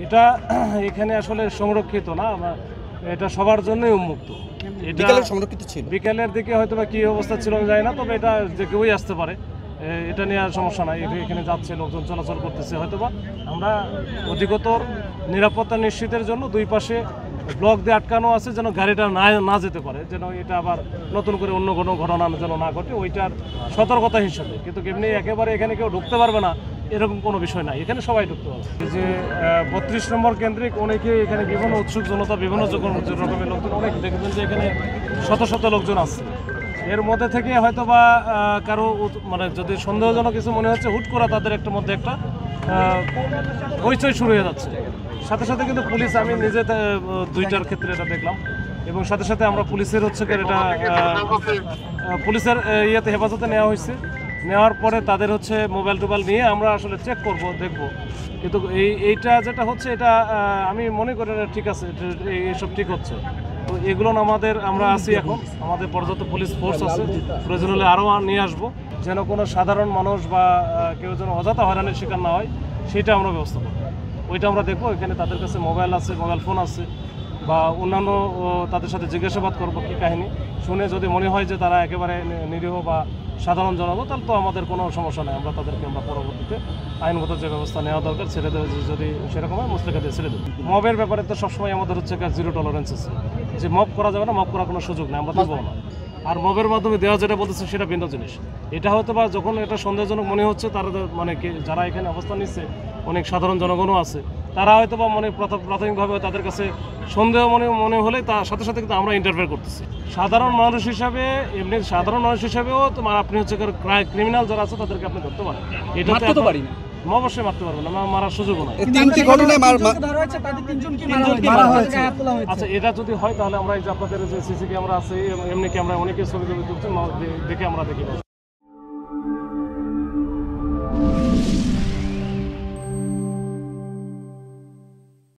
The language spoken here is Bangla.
এটা এখানে আসলে সংরক্ষিত না, এটা সবার জন্যই উন্মুক্ত। এটা সংরক্ষিত ছিল, বিকেলের দিকে হয়তো বা কী অবস্থা ছিল আমি জানি না, তবে এটা যে কেউই আসতে পারে, এটা নিয়ে আর সমস্যা নাই। এখানে যাচ্ছে, লোকজন চলাচল করতেছে। হয়তো বা আমরা অধিকতর নিরাপত্তা নিশ্চিতের জন্য দুই পাশে ব্লক দিয়ে আটকানো আছে, যেন গাড়িটা না যেতে পারে, যেন এটা আবার নতুন করে অন্য কোনো ঘটনা যেন না ঘটে, ওইটার সতর্কতা হিসেবে। কিন্তু এমনি একেবারে এখানে কেউ ঢুকতে পারবে না এরকম কোনো বিষয় নাই, এখানে সবাই ঢুকতে পারবে। এই যে 32 নম্বর কেন্দ্রিক অনেকে এখানে বিভিন্ন উৎসুক জনতা, বিভিন্ন রকমের লোকজন, অনেক দেখবেন যে এখানে শত শত লোকজন আছে। এর মধ্যে থেকে হয়তো বা কারো মানে যদি সন্দেহজনক কিছু মনে হচ্ছে, হুট করে তাদের একটা মধ্যে একটা হইচই শুরু হয়ে যাচ্ছে। সাথে সাথে কিন্তু পুলিশ, আমি নিজে দুইটার ক্ষেত্রে এটা দেখলাম, এবং সাথে সাথে আমরা পুলিশের হচ্ছে এটা পুলিশের ইয়েতে হেফাজতে নেওয়া হয়েছে। নেওয়ার পরে তাদের হচ্ছে মোবাইল টোবাইল নিয়ে আমরা আসলে চেক করব, দেখব। কিন্তু এইটা যেটা হচ্ছে, এটা আমি মনে করি ঠিক আছে, এইসব ঠিক হচ্ছে। তো এগুলো আমরা আছি এখন, আমাদের পর্যাপ্ত পুলিশ ফোর্স আছে, প্রয়োজন হলে আরও নিয়ে আসবো, যেন কোনো সাধারণ মানুষ বা কেউ যেন অযথা হয়রানির শিকার না হয়, সেটা আমরা ব্যবস্থা করবো। ওইটা আমরা দেখবো। এখানে তাদের কাছে মোবাইল আছে, মোবাইল ফোন আছে, বা অন্যান্য তাদের সাথে জিজ্ঞাসাবাদ করবো কী কাহিনী, শুনে যদি মনে হয় যে তারা একেবারে নিরীহ বা সাধারণ জনগণ, তাহলে তো আমাদের কোনো সমস্যা নেই। আমরা তাদেরকে পরবর্তীতে আইনগত যে ব্যবস্থা নেওয়া দরকার ছেড়ে দেবে, যদি সেরকম হয় মুসলিকা দিয়ে ছেড়ে দেবে। মবের ব্যাপারে তো সবসময় আমাদের হচ্ছে জিরো টলারেন্স আছে, যে মব করা যাবে না, মব করার কোনো সুযোগ নেই, আমরা দেবো না। আর মবের মাধ্যমে দেওয়া যেটা বলতেছে সেটা ভিন্ন জিনিস। এটা হয়তো বা যখন এটা সন্দেহজনক মনে হচ্ছে, তারা মানে যারা এখানে অবস্থান নিচ্ছে, অনেক সাধারণ জনগণও আছে, তারা হয়তো বা প্রাথমিকভাবে তাদের কাছে সন্দেহ মনে হলে তার সাথে সাথে কিন্তু আমরা ইন্টারফেয়ার করতেছি। সাধারণ মানুষ হিসাবে, এমনি সাধারণ মানুষ হিসাবেও তোমার আপনি হচ্ছে ক্রিমিনাল যারা আছে তাদেরকে আপনি ধরতে পারেন। এটা তো পারি না, অবশ্যই মারতে পারবেন না, মারার সুযোগও নাই। আচ্ছা, এটা যদি হয় তাহলে আমরা এই যে আপনাদের যে সিসি ক্যামেরা আছে, এমনি ক্যামেরা অনেকে ছবি তুলছেন, দেখে আমরা দেখি।